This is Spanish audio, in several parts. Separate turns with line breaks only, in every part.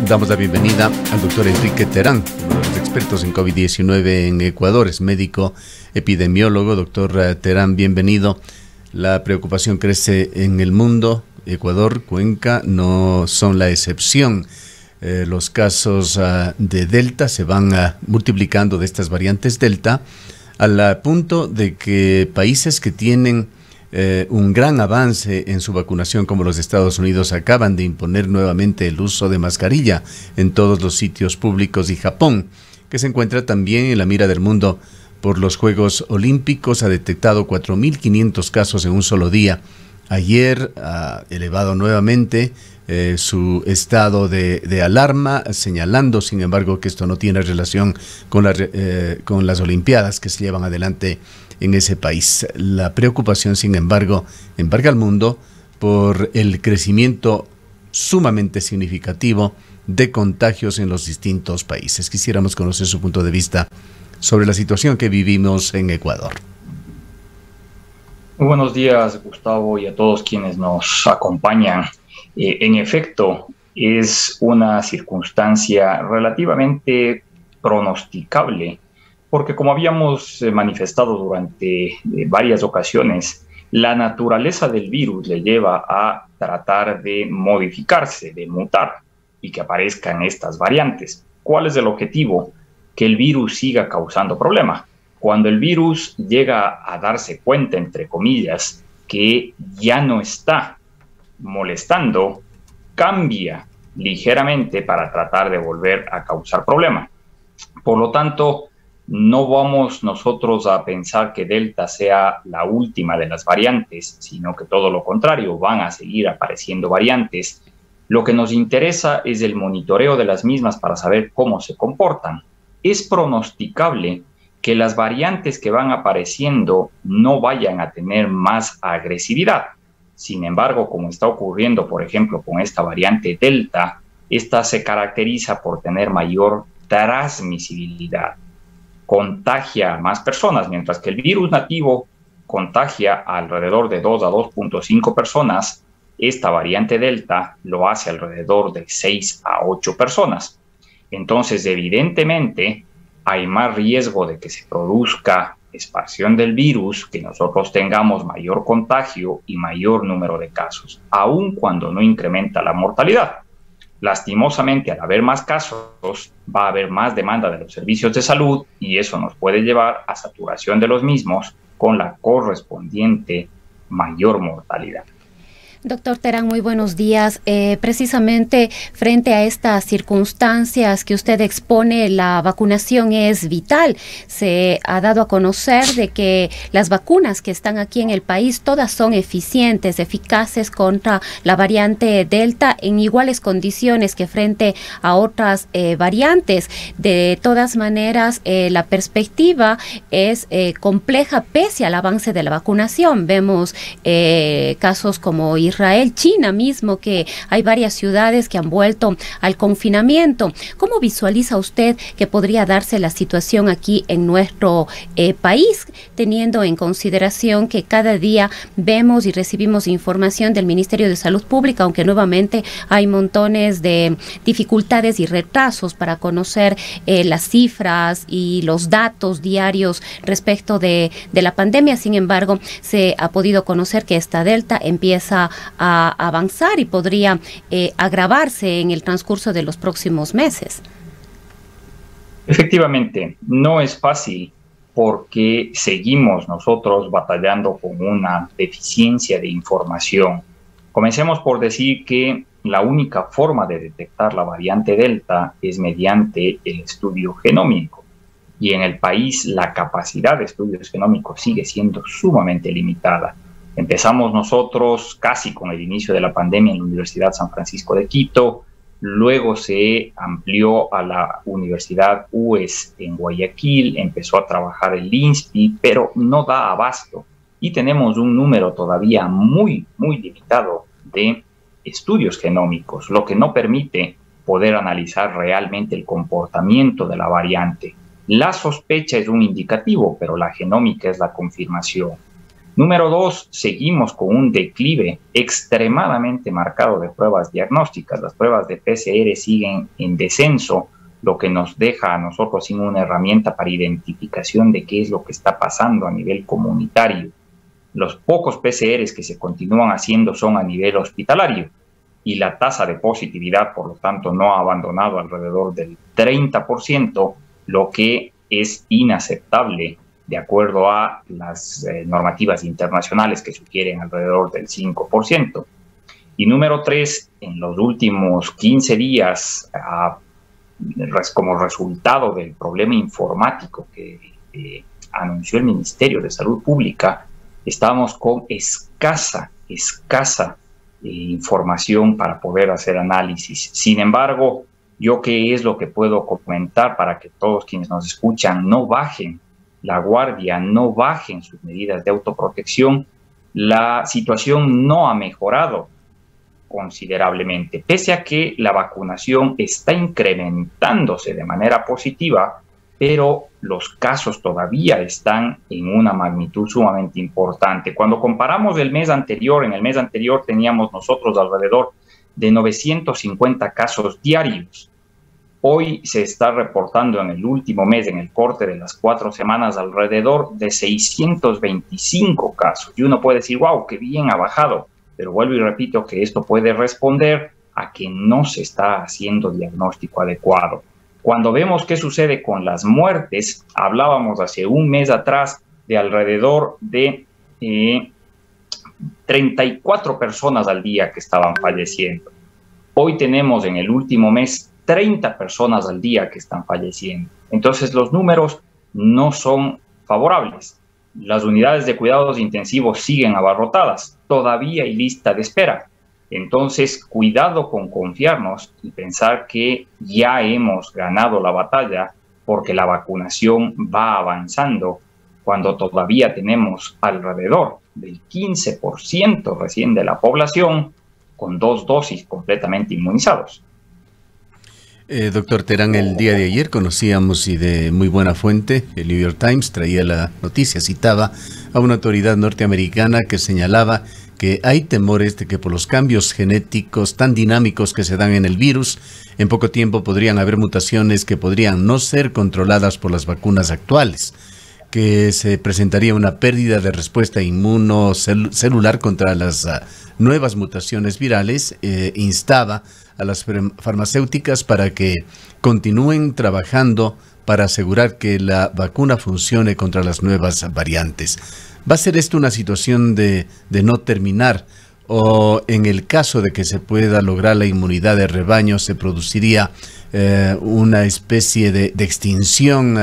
damos la bienvenida al doctor Enrique Terán, uno de los expertos en COVID-19 en Ecuador. Es médico epidemiólogo. Doctor Terán, bienvenido. La preocupación crece en el mundo. Ecuador, Cuenca no son la excepción. Los casos de Delta se van multiplicando, de estas variantes Delta, al punto de que países que tienen un gran avance en su vacunación, como los Estados Unidos, acaban de imponer nuevamente el uso de mascarilla en todos los sitios públicos, y Japón, que se encuentra también en la mira del mundo por los Juegos Olímpicos, ha detectado 4.500 casos en un solo día. Ayer ha elevado nuevamente su estado de alarma, señalando, sin embargo, que esto no tiene relación con las Olimpiadas que se llevan adelante en ese país. La preocupación, sin embargo, embarga al mundo por el crecimiento sumamente significativo de contagios en los distintos países. Quisiéramos conocer su punto de vista sobre la situación que vivimos en Ecuador.
Muy buenos días, Gustavo, y a todos quienes nos acompañan. En efecto, es una circunstancia relativamente pronosticable, porque como habíamos manifestado durante varias ocasiones, la naturaleza del virus le lleva a tratar de modificarse, de mutar, y que aparezcan estas variantes. ¿Cuál es el objetivo? Que el virus siga causando problemas. Cuando el virus llega a darse cuenta, entre comillas, que ya no está molestando, cambia ligeramente para tratar de volver a causar problemas. Por lo tanto, no vamos nosotros a pensar que Delta sea la última de las variantes, sino que todo lo contrario, van a seguir apareciendo variantes. Lo que nos interesa es el monitoreo de las mismas para saber cómo se comportan. Es pronosticable que las variantes que van apareciendo no vayan a tener más agresividad. Sin embargo, como está ocurriendo, por ejemplo, con esta variante Delta, esta se caracteriza por tener mayor transmisibilidad. Contagia a más personas, mientras que el virus nativo contagia a alrededor de 2 a 2.5 personas, esta variante Delta lo hace alrededor de 6 a 8 personas. Entonces, evidentemente, hay más riesgo de que se produzca expansión del virus, que nosotros tengamos mayor contagio y mayor número de casos, aun cuando no incrementa la mortalidad. Lastimosamente, al haber más casos, va a haber más demanda de los servicios de salud y eso nos puede llevar a saturación de los mismos con la correspondiente mayor mortalidad.
Doctor Terán, muy buenos días. Precisamente frente a estas circunstancias que usted expone, la vacunación es vital. Se ha dado a conocer de que las vacunas que están aquí en el país todas son eficientes, eficaces contra la variante Delta en iguales condiciones que frente a otras variantes. De todas maneras, la perspectiva es compleja pese al avance de la vacunación. Vemos casos como Israel, China mismo, que hay varias ciudades que han vuelto al confinamiento. ¿Cómo visualiza usted que podría darse la situación aquí en nuestro país, teniendo en consideración que cada día vemos y recibimos información del Ministerio de Salud Pública, aunque nuevamente hay montones de dificultades y retrasos para conocer las cifras y los datos diarios respecto de la pandemia? Sin embargo, se ha podido conocer que esta Delta empieza a avanzar y podría agravarse en el transcurso de los próximos meses.
Efectivamente, no es fácil porque seguimos nosotros batallando con una deficiencia de información. Comencemos por decir que la única forma de detectar la variante Delta es mediante el estudio genómico. Y en el país la capacidad de estudios genómicos sigue siendo sumamente limitada. Empezamos nosotros casi con el inicio de la pandemia en la Universidad San Francisco de Quito, luego se amplió a la Universidad UES en Guayaquil, empezó a trabajar el INSPI, pero no da abasto y tenemos un número todavía muy limitado de estudios genómicos, lo que no permite poder analizar realmente el comportamiento de la variante. La sospecha es un indicativo, pero la genómica es la confirmación. Número 2, seguimos con un declive extremadamente marcado de pruebas diagnósticas. Las pruebas de PCR siguen en descenso, lo que nos deja a nosotros sin una herramienta para identificación de qué es lo que está pasando a nivel comunitario. Los pocos PCRs que se continúan haciendo son a nivel hospitalario y la tasa de positividad, por lo tanto, no ha abandonado alrededor del 30%, lo que es inaceptable de acuerdo a las normativas internacionales que sugieren alrededor del 5%. Y número 3, en los últimos 15 días, como resultado del problema informático que anunció el Ministerio de Salud Pública, estamos con escasa información para poder hacer análisis. Sin embargo, yo qué es lo que puedo comentar para que todos quienes nos escuchan no bajen la guardia, no bajen sus medidas de autoprotección. La situación no ha mejorado considerablemente, pese a que la vacunación está incrementándose de manera positiva, pero los casos todavía están en una magnitud sumamente importante. Cuando comparamos el mes anterior, en el mes anterior teníamos nosotros alrededor de 950 casos diarios. Hoy se está reportando en el último mes, en el corte de las 4 semanas, alrededor de 625 casos. Y uno puede decir, wow, qué bien ha bajado. Pero vuelvo y repito que esto puede responder a que no se está haciendo diagnóstico adecuado. Cuando vemos qué sucede con las muertes, hablábamos hace un mes atrás de alrededor de 34 personas al día que estaban falleciendo. Hoy tenemos en el último mes 30 personas al día que están falleciendo. Entonces los números no son favorables. Las unidades de cuidados intensivos siguen abarrotadas. Todavía hay lista de espera. Entonces, cuidado con confiarnos y pensar que ya hemos ganado la batalla porque la vacunación va avanzando cuando todavía tenemos alrededor del 15% recién de la población con 2 dosis completamente inmunizados.
Doctor Terán, el día de ayer conocíamos y de muy buena fuente, el New York Times traía la noticia, citaba a una autoridad norteamericana que señalaba que hay temores de que por los cambios genéticos tan dinámicos que se dan en el virus, en poco tiempo podrían haber mutaciones que podrían no ser controladas por las vacunas actuales, que se presentaría una pérdida de respuesta inmunocelular contra las nuevas mutaciones virales. Instaba a las farmacéuticas para que continúen trabajando para asegurar que la vacuna funcione contra las nuevas variantes. ¿Va a ser esto una situación de no terminar? ¿O en el caso de que se pueda lograr la inmunidad de rebaño, se produciría una especie de extinción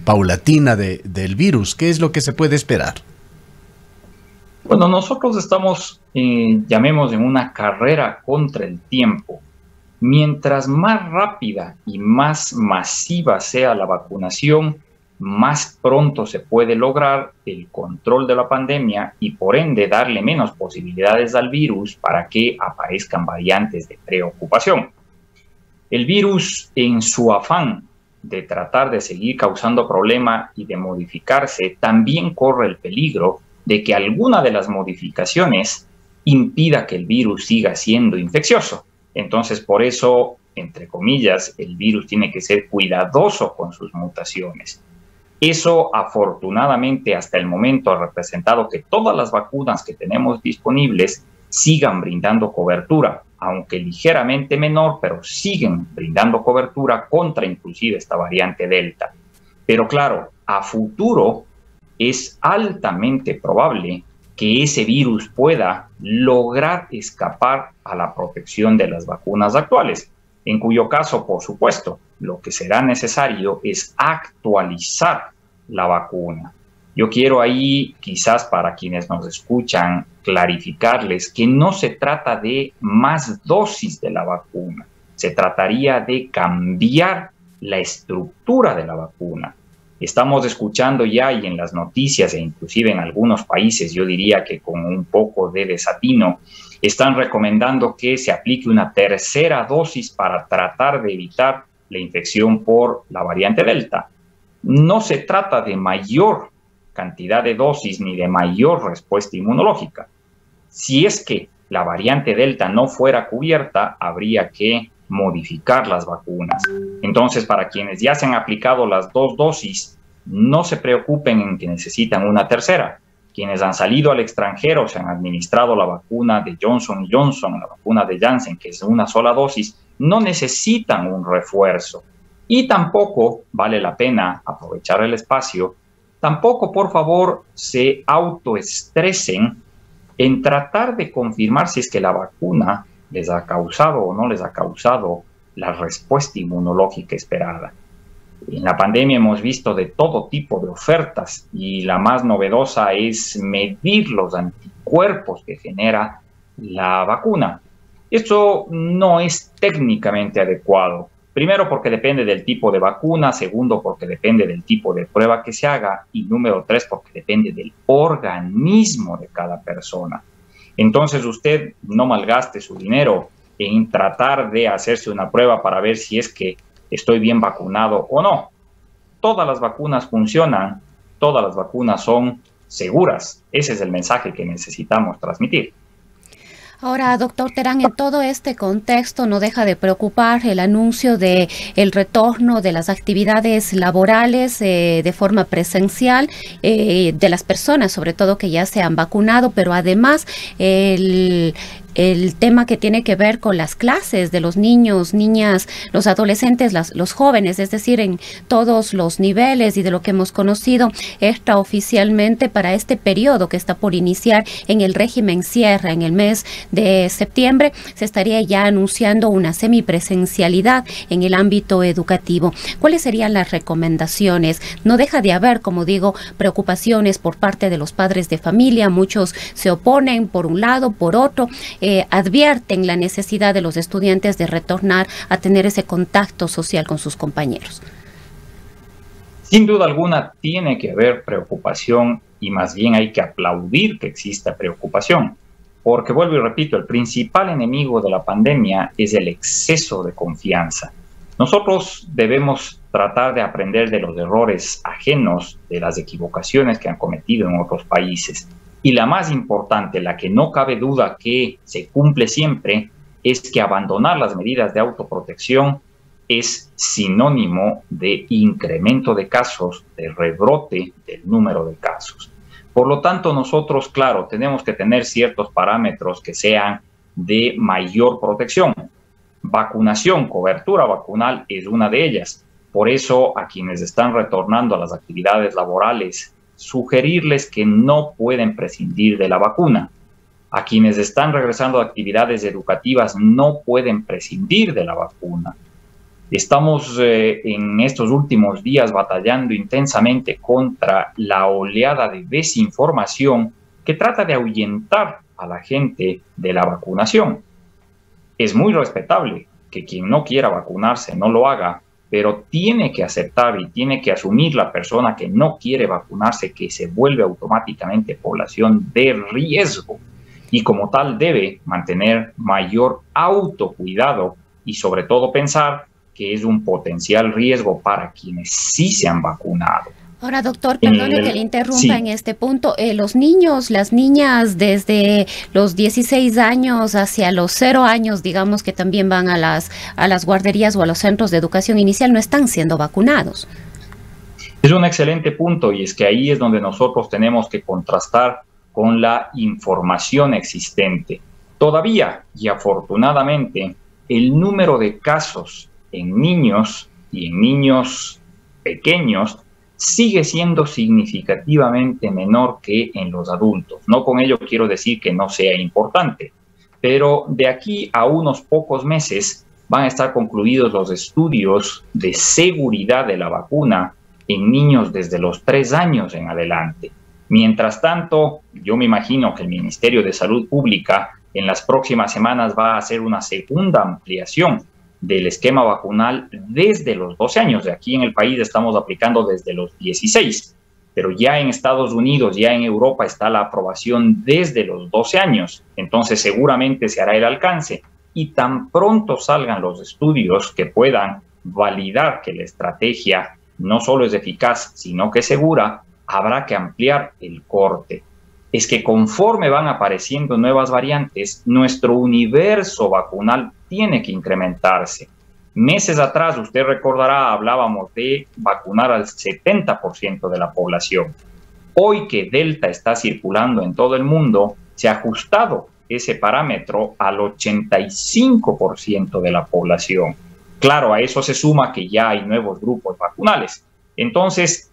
paulatina del virus? ¿Qué es lo que se puede esperar?
Bueno, nosotros estamos, llamemos, en una carrera contra el tiempo. Mientras más rápida y más masiva sea la vacunación, más pronto se puede lograr el control de la pandemia y por ende darle menos posibilidades al virus para que aparezcan variantes de preocupación. El virus, en su afán de tratar de seguir causando problema y de modificarse, también corre el peligro de que alguna de las modificaciones impida que el virus siga siendo infeccioso. Entonces, por eso, entre comillas, el virus tiene que ser cuidadoso con sus mutaciones. Eso, afortunadamente, hasta el momento ha representado que todas las vacunas que tenemos disponibles sigan brindando cobertura, aunque ligeramente menor, pero siguen brindando cobertura contra inclusive esta variante Delta. Pero claro, a futuro es altamente probable que ese virus pueda lograr escapar a la protección de las vacunas actuales, en cuyo caso, por supuesto, lo que será necesario es actualizar la vacuna. Yo quiero ahí, quizás para quienes nos escuchan, clarificarles que no se trata de más dosis de la vacuna, se trataría de cambiar la estructura de la vacuna. Estamos escuchando ya y en las noticias e inclusive en algunos países, yo diría que con un poco de desatino, están recomendando que se aplique una tercera dosis para tratar de evitar la infección por la variante Delta. No se trata de mayor cantidad de dosis ni de mayor respuesta inmunológica. Si es que la variante Delta no fuera cubierta, habría que modificar las vacunas. Entonces, para quienes ya se han aplicado las 2 dosis, no se preocupen en que necesitan una tercera. Quienes han salido al extranjero, se han administrado la vacuna de Johnson & Johnson, la vacuna de Janssen, que es una sola dosis, no necesitan un refuerzo. Y tampoco vale la pena aprovechar el espacio. Tampoco, por favor, se autoestresen en tratar de confirmar si es que la vacuna les ha causado o no les ha causado la respuesta inmunológica esperada. En la pandemia hemos visto de todo tipo de ofertas y la más novedosa es medir los anticuerpos que genera la vacuna. Esto no es técnicamente adecuado. Primero, porque depende del tipo de vacuna. Segundo, porque depende del tipo de prueba que se haga. Y número 3, porque depende del organismo de cada persona. Entonces, usted no malgaste su dinero en tratar de hacerse una prueba para ver si es que estoy bien vacunado o no. Todas las vacunas funcionan, todas las vacunas son seguras. Ese es el mensaje que necesitamos transmitir.
Ahora, doctor Terán, en todo este contexto no deja de preocupar el anuncio de el retorno de las actividades laborales de forma presencial de las personas, sobre todo que ya se han vacunado, pero además el tema que tiene que ver con las clases de los niños, niñas, los adolescentes, los jóvenes, es decir, en todos los niveles y de lo que hemos conocido extraoficialmente para este periodo que está por iniciar en el régimen cierre en el mes de septiembre, se estaría ya anunciando una semipresencialidad en el ámbito educativo. ¿Cuáles serían las recomendaciones? No deja de haber, como digo, preocupaciones por parte de los padres de familia, muchos se oponen por un lado, por otro, advierten la necesidad de los estudiantes de retornar a tener ese contacto social con sus compañeros.
Sin duda alguna tiene que haber preocupación y más bien hay que aplaudir que exista preocupación, porque vuelvo y repito, el principal enemigo de la pandemia es el exceso de confianza. Nosotros debemos tratar de aprender de los errores ajenos, de las equivocaciones que han cometido en otros países. Y la más importante, la que no cabe duda que se cumple siempre, es que abandonar las medidas de autoprotección es sinónimo de incremento de casos, de rebrote del número de casos. Por lo tanto, nosotros, claro, tenemos que tener ciertos parámetros que sean de mayor protección. Vacunación, cobertura vacunal es una de ellas. Por eso, a quienes están retornando a las actividades laborales, sugerirles que no pueden prescindir de la vacuna. A quienes están regresando a actividades educativas no pueden prescindir de la vacuna. Estamos en estos últimos días batallando intensamente contra la oleada de desinformación que trata de ahuyentar a la gente de la vacunación. Es muy respetable que quien no quiera vacunarse no lo haga, pero tiene que aceptar y tiene que asumir la persona que no quiere vacunarse que se vuelve automáticamente población de riesgo y como tal debe mantener mayor autocuidado y sobre todo pensar que es un potencial riesgo para quienes sí se han vacunado.
Ahora, doctor, perdone que le interrumpa en este punto. Los niños, las niñas desde los 16 años hacia los 0 años, digamos que también van a las guarderías o a los centros de educación inicial, no están siendo vacunados.
Es un excelente punto y es que ahí es donde nosotros tenemos que contrastar con la información existente. Todavía y afortunadamente, el número de casos en niños y en niños pequeños sigue siendo significativamente menor que en los adultos. No con ello quiero decir que no sea importante, pero de aquí a unos pocos meses van a estar concluidos los estudios de seguridad de la vacuna en niños desde los 3 años en adelante. Mientras tanto, yo me imagino que el Ministerio de Salud Pública en las próximas semanas va a hacer una segunda ampliación del esquema vacunal desde los 12 años. De aquí en el país estamos aplicando desde los 16, pero ya en Estados Unidos, ya en Europa está la aprobación desde los 12 años. Entonces seguramente se hará el alcance y tan pronto salgan los estudios que puedan validar que la estrategia no solo es eficaz, sino que es segura, habrá que ampliar el corte. Es que conforme van apareciendo nuevas variantes, nuestro universo vacunal tiene que incrementarse. Meses atrás, usted recordará, hablábamos de vacunar al 70% de la población. Hoy que Delta está circulando en todo el mundo, se ha ajustado ese parámetro al 85% de la población. Claro, a eso se suma que ya hay nuevos grupos vacunales. Entonces,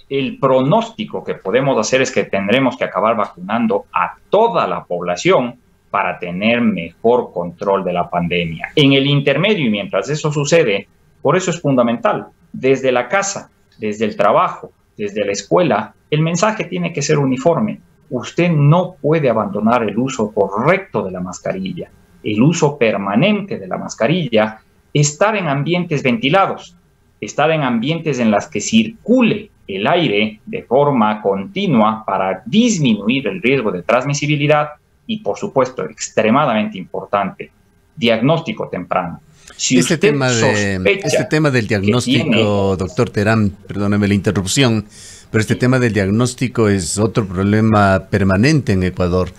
el pronóstico que podemos hacer es que tendremos que acabar vacunando a toda la población para tener mejor control de la pandemia. En el intermedio, y mientras eso sucede, por eso es fundamental, desde la casa, desde el trabajo, desde la escuela, el mensaje tiene que ser uniforme. Usted no puede abandonar el uso correcto de la mascarilla, el uso permanente de la mascarilla, estar en ambientes ventilados, estar en ambientes en los que circule el aire de forma continua para disminuir el riesgo de transmisibilidad y, por supuesto, extremadamente importante, diagnóstico temprano. Si
este tema del diagnóstico, doctor Terán, perdóneme la interrupción, pero este tema del diagnóstico es otro problema permanente en Ecuador.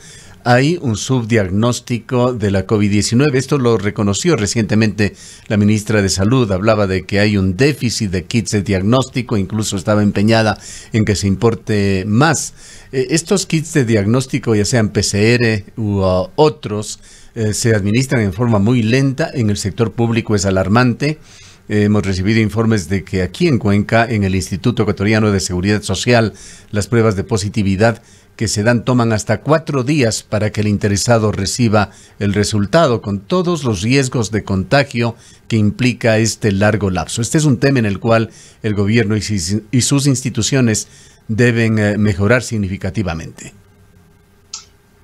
Hay un subdiagnóstico de la COVID-19. Esto lo reconoció recientemente la ministra de Salud. Hablaba de que hay un déficit de kits de diagnóstico, incluso estaba empeñada en que se importe más. Estos kits de diagnóstico, ya sean PCR u otros, se administran en forma muy lenta. En el sector público es alarmante. Hemos recibido informes de que aquí en Cuenca, en el Instituto Ecuatoriano de Seguridad Social, las pruebas de positividad que se dan toman hasta 4 días para que el interesado reciba el resultado, con todos los riesgos de contagio que implica este largo lapso. Este es un tema en el cual el gobierno y sus instituciones deben mejorar significativamente.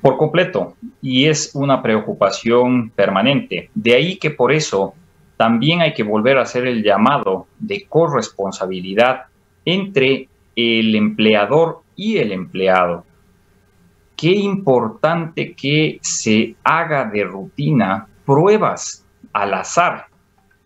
Por completo, y es una preocupación permanente. De ahí que por eso también hay que volver a hacer el llamado de corresponsabilidad entre el empleador y el empleado. Qué importante que se haga de rutina pruebas al azar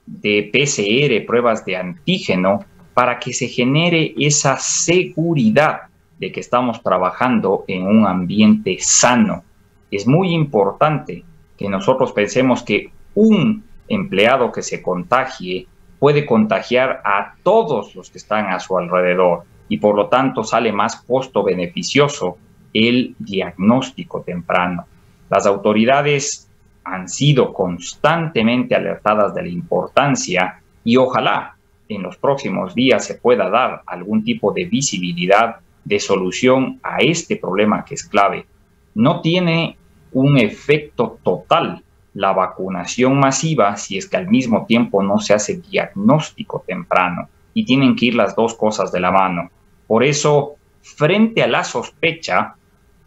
de PCR, pruebas de antígeno, para que se genere esa seguridad de que estamos trabajando en un ambiente sano. Es muy importante que nosotros pensemos que un empleado que se contagie puede contagiar a todos los que están a su alrededor y por lo tanto sale más costo beneficioso el diagnóstico temprano. Las autoridades han sido constantemente alertadas de la importancia y ojalá en los próximos días se pueda dar algún tipo de visibilidad de solución a este problema que es clave. No tiene un efecto total la vacunación masiva si es que al mismo tiempo no se hace diagnóstico temprano, y tienen que ir las dos cosas de la mano. Por eso, frente a la sospecha,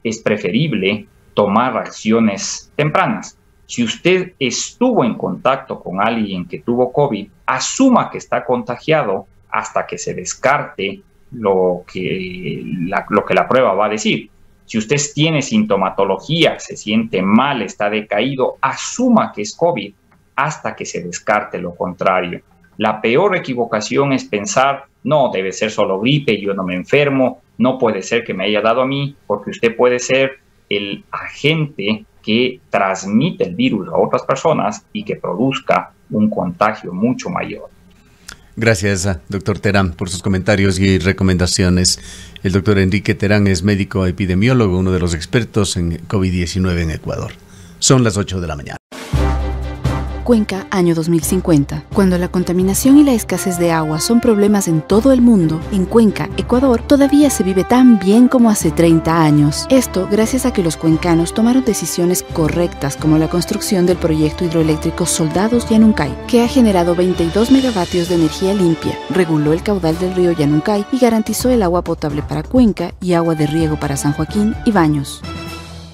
es preferible tomar acciones tempranas. Si usted estuvo en contacto con alguien que tuvo COVID, asuma que está contagiado hasta que se descarte lo que la prueba va a decir. Si usted tiene sintomatología, se siente mal, está decaído, asuma que es COVID hasta que se descarte lo contrario. La peor equivocación es pensar, no, debe ser solo gripe, yo no me enfermo, no puede ser que me haya dado a mí, porque usted puede ser el agente que transmite el virus a otras personas y que produzca un contagio mucho mayor.
Gracias, doctor Terán, por sus comentarios y recomendaciones. El doctor Enrique Terán es médico epidemiólogo, uno de los expertos en COVID-19 en Ecuador. Son las 8 de la mañana.
Cuenca, año 2050. Cuando la contaminación y la escasez de agua son problemas en todo el mundo, en Cuenca, Ecuador, todavía se vive tan bien como hace 30 años. Esto gracias a que los cuencanos tomaron decisiones correctas, como la construcción del proyecto hidroeléctrico Soldados Yanuncay, que ha generado 22 megavatios de energía limpia, reguló el caudal del río Yanuncay y garantizó el agua potable para Cuenca y agua de riego para San Joaquín y Baños.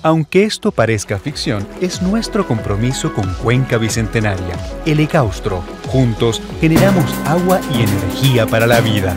Aunque esto parezca ficción, es nuestro compromiso con Cuenca Bicentenaria, el Ecaustro. Juntos generamos agua y energía para la vida.